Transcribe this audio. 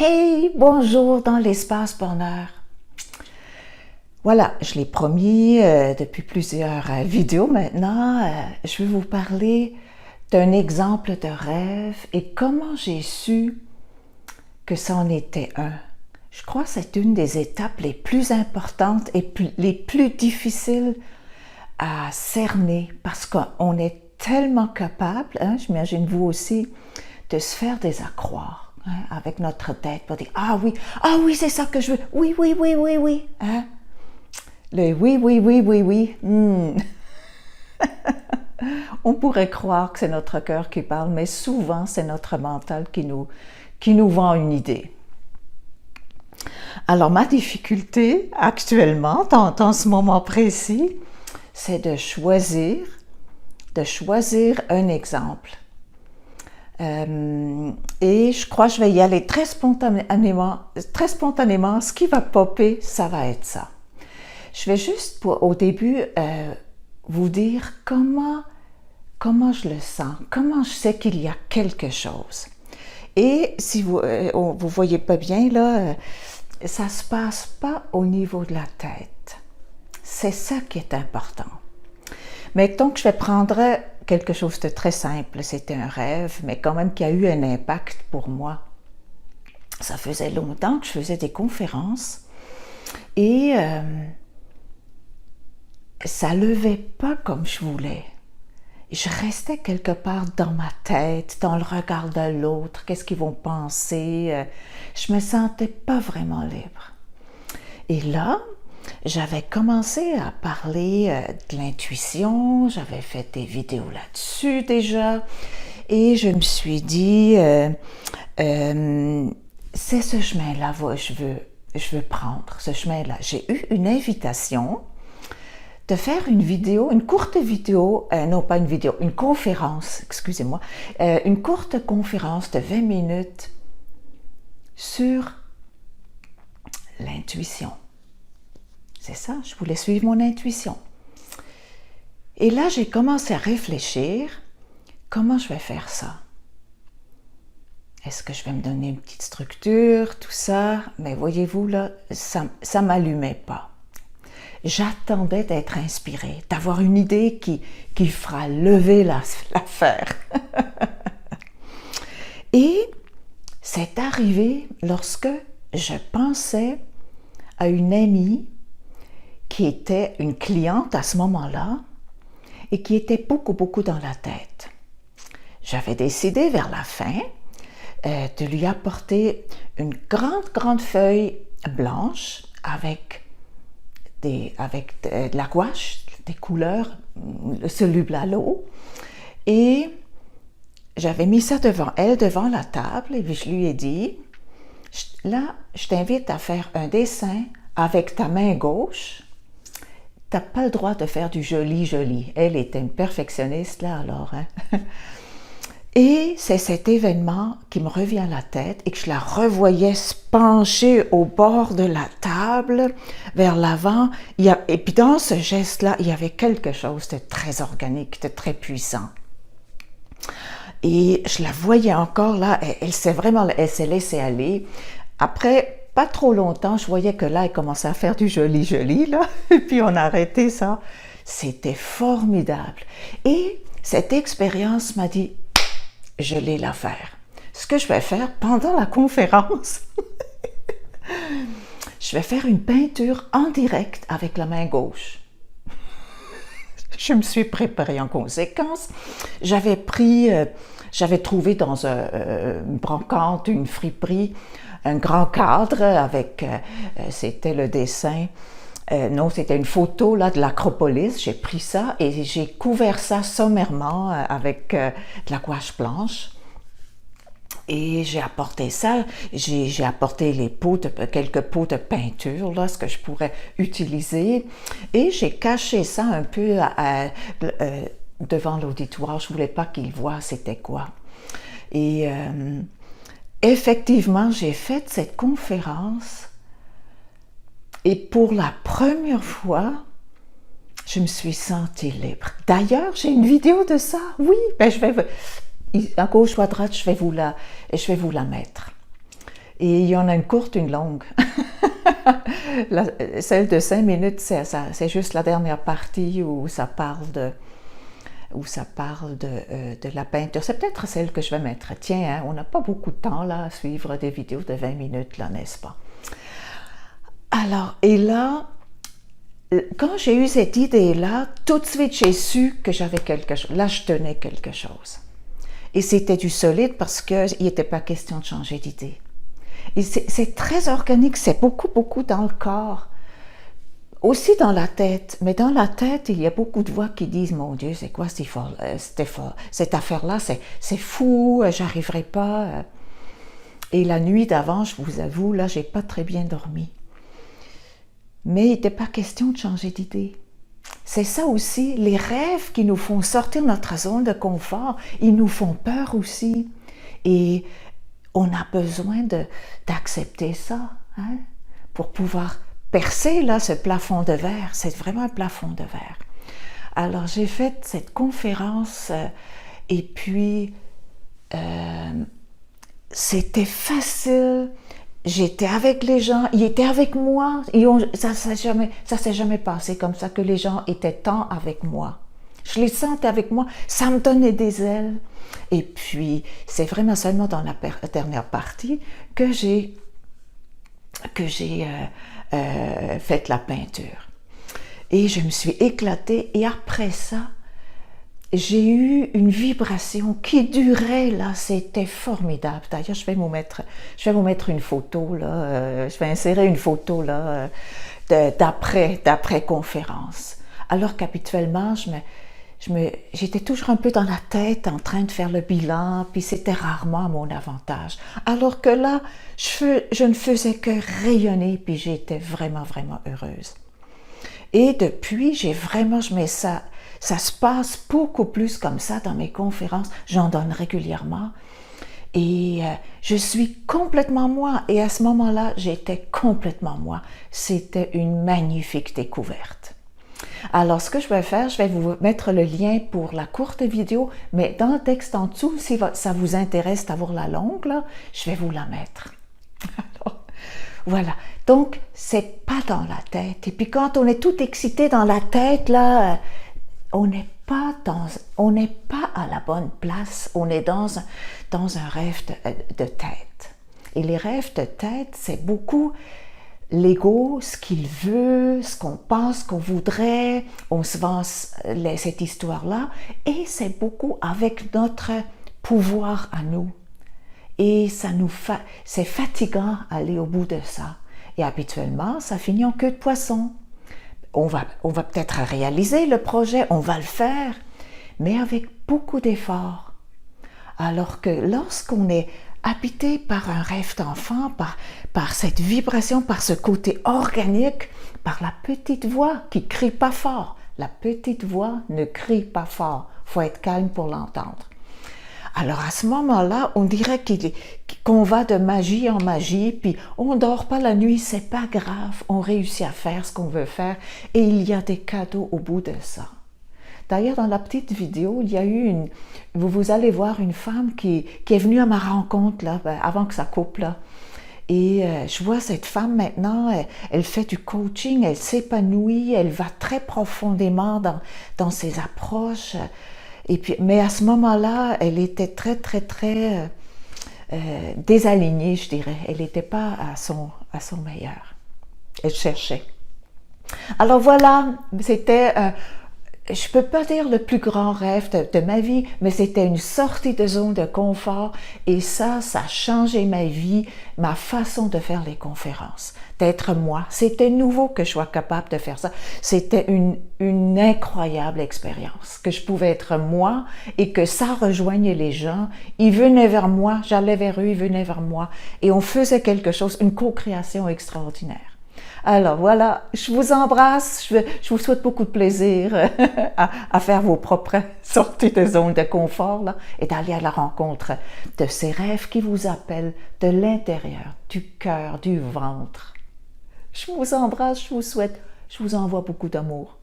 Hey, bonjour dans l'espace bonheur. Voilà, je l'ai promis depuis plusieurs vidéos maintenant. Je vais vous parler d'un exemple de rêve et comment j'ai su que ça en était un. Je crois que c'est une des étapes les plus importantes et les plus difficiles à cerner parce qu'on est tellement capable, j'imagine vous aussi, de se faire des accroires avec notre tête pour dire « Ah oui, c'est ça que je veux, oui, oui, oui, oui, oui. » Le « oui, oui, oui, oui, oui. » On pourrait croire que c'est notre cœur qui parle, mais souvent c'est notre mental qui nous vend une idée. Alors ma difficulté actuellement, dans ce moment précis, c'est de choisir un exemple. Et je crois que je vais y aller très spontanément. Ce qui va popper, ça va être ça. Je vais juste au début vous dire comment je le sens, comment je sais qu'il y a quelque chose. Et si vous voyez pas bien là, ça se passe pas au niveau de la tête. C'est ça qui est important. Mais donc je vais prendre quelque chose de très simple, c'était un rêve, mais quand même qui a eu un impact pour moi. Ça faisait longtemps que je faisais des conférences et ça levait pas comme je voulais. Je restais quelque part dans ma tête, dans le regard de l'autre, qu'est-ce qu'ils vont penser. Je me sentais pas vraiment libre. Et là, j'avais commencé à parler de l'intuition, j'avais fait des vidéos là-dessus déjà, et je me suis dit, c'est ce chemin-là que je veux prendre, ce chemin-là. J'ai eu une invitation de faire une vidéo, une courte vidéo, non pas une vidéo, une conférence, excusez-moi, une courte conférence de 20 minutes sur l'intuition. C'est ça, je voulais suivre mon intuition. Et là, j'ai commencé à réfléchir, comment je vais faire ça? Est-ce que je vais me donner une petite structure, tout ça? Mais voyez-vous, là, ça ne m'allumait pas. J'attendais d'être inspirée, d'avoir une idée qui fera lever l'affaire. Et c'est arrivé lorsque je pensais à une amie qui était une cliente à ce moment-là et qui était beaucoup dans la tête. J'avais décidé vers la fin de lui apporter une grande feuille blanche avec de la gouache, des couleurs solubles à l'eau, et j'avais mis ça devant elle, devant la table, et puis je lui ai dit, là, je t'invite à faire un dessin avec ta main gauche. T'as pas le droit de faire du joli. Elle était une perfectionniste là alors. Et c'est cet événement qui me revient à la tête et que je la revoyais se pencher au bord de la table, vers l'avant. Et puis dans ce geste-là, il y avait quelque chose de très organique, de très puissant. Et je la voyais encore là, elle s'est laissée aller. Après, pas trop longtemps, je voyais que là, elle commençait à faire du joli, là. Et puis on a arrêté ça. C'était formidable. Et cette expérience m'a dit, je l'ai l'affaire. Ce que je vais faire pendant la conférence, je vais faire une peinture en direct avec la main gauche. Je me suis préparée en conséquence. J'avais trouvé dans une brocante, une friperie, un grand cadre avec, c'était le dessin, non, c'était une photo là de l'Acropolis. J'ai pris ça et j'ai couvert ça sommairement avec de la gouache blanche. Et j'ai apporté ça, j'ai apporté quelques pots de peinture, là, ce que je pourrais utiliser. Et j'ai caché ça un peu devant l'auditoire. Je ne voulais pas qu'ils voient c'était quoi. Et effectivement, j'ai fait cette conférence et pour la première fois, je me suis sentie libre. D'ailleurs, j'ai une vidéo de ça. Oui, ben à gauche ou à droite, je vais vous la mettre. Et il y en a une courte, une longue. Celle de 5 minutes, c'est juste la dernière partie où ça parle de la peinture. C'est peut-être celle que je vais mettre. Tiens, hein, on n'a pas beaucoup de temps là à suivre des vidéos de 20 minutes, là, n'est-ce pas? Alors, et là, quand j'ai eu cette idée-là, tout de suite, j'ai su que j'avais quelque chose. Là, je tenais quelque chose. Et c'était du solide parce qu'il n'était pas question de changer d'idée. Et c'est très organique, c'est beaucoup dans le corps. Aussi dans la tête, mais dans la tête, il y a beaucoup de voix qui disent « Mon Dieu, c'est quoi cette affaire-là? C'est fou, j'arriverai pas. » Et la nuit d'avant, je vous avoue, là, j'ai pas très bien dormi. Mais il n'était pas question de changer d'idée. C'est ça aussi, les rêves qui nous font sortir de notre zone de confort, ils nous font peur aussi. Et on a besoin d'accepter ça, hein, pour pouvoir percer là, ce plafond de verre. C'est vraiment un plafond de verre. Alors j'ai fait cette conférence et puis c'était facile. J'étais avec les gens, ils étaient avec moi. Ça s'est jamais passé comme ça, que les gens étaient tant avec moi. Je les sentais avec moi, ça me donnait des ailes. Et puis, c'est vraiment seulement dans la dernière partie que j'ai fait la peinture. Et je me suis éclatée. Et après ça, j'ai eu une vibration qui durait, là, c'était formidable. D'ailleurs, je vais vous mettre une photo, là, je vais insérer une photo, là, d'après conférence. Alors qu'habituellement, j'étais toujours un peu dans la tête, en train de faire le bilan, puis c'était rarement à mon avantage. Alors que là, je ne faisais que rayonner, puis j'étais vraiment heureuse. Et depuis, je mets ça se passe beaucoup plus comme ça dans mes conférences. J'en donne régulièrement. Et je suis complètement moi. Et à ce moment-là, j'étais complètement moi. C'était une magnifique découverte. Alors, ce que je vais faire, je vais vous mettre le lien pour la courte vidéo, mais dans le texte en dessous, si ça vous intéresse d'avoir la longue, là, je vais vous la mettre. Alors, voilà. Donc, c'est pas dans la tête. Et puis, quand on est tout excité dans la tête, là, on n'est pas à la bonne place, on est dans un rêve de tête. Et les rêves de tête, c'est beaucoup l'ego, ce qu'il veut, ce qu'on pense qu'on voudrait, on se vend cette histoire-là, et c'est beaucoup avec notre pouvoir à nous. Et c'est fatigant d'aller au bout de ça. Et habituellement, ça finit en queue de poisson. On va peut-être réaliser le projet, on va le faire, mais avec beaucoup d'efforts. Alors que lorsqu'on est habité par un rêve d'enfant, par cette vibration, par ce côté organique, par la petite voix qui ne crie pas fort. La petite voix ne crie pas fort, il faut être calme pour l'entendre. Alors à ce moment-là, on dirait qu'on va de magie en magie, puis on ne dort pas la nuit, c'est pas grave, on réussit à faire ce qu'on veut faire et il y a des cadeaux au bout de ça. D'ailleurs, dans la petite vidéo, il y a eu vous allez voir une femme qui est venue à ma rencontre là, avant que ça coupe là. Et je vois cette femme maintenant, elle fait du coaching, elle s'épanouit, elle va très profondément dans ses approches. Et puis, mais à ce moment-là, elle était très désalignée, je dirais. Elle n'était pas à son meilleur. Elle cherchait. Alors voilà, c'était, je ne peux pas dire le plus grand rêve de ma vie, mais c'était une sortie de zone de confort et ça a changé ma vie, ma façon de faire les conférences, d'être moi. C'était nouveau que je sois capable de faire ça. C'était une incroyable expérience, que je pouvais être moi et que ça rejoignait les gens. Ils venaient vers moi, j'allais vers eux, ils venaient vers moi et on faisait quelque chose, une co-création extraordinaire. Alors voilà, je vous embrasse, je vous souhaite beaucoup de plaisir à faire vos propres sorties de zone de confort là, et d'aller à la rencontre de ces rêves qui vous appellent de l'intérieur, du cœur, du ventre. Je vous embrasse, je vous envoie beaucoup d'amour.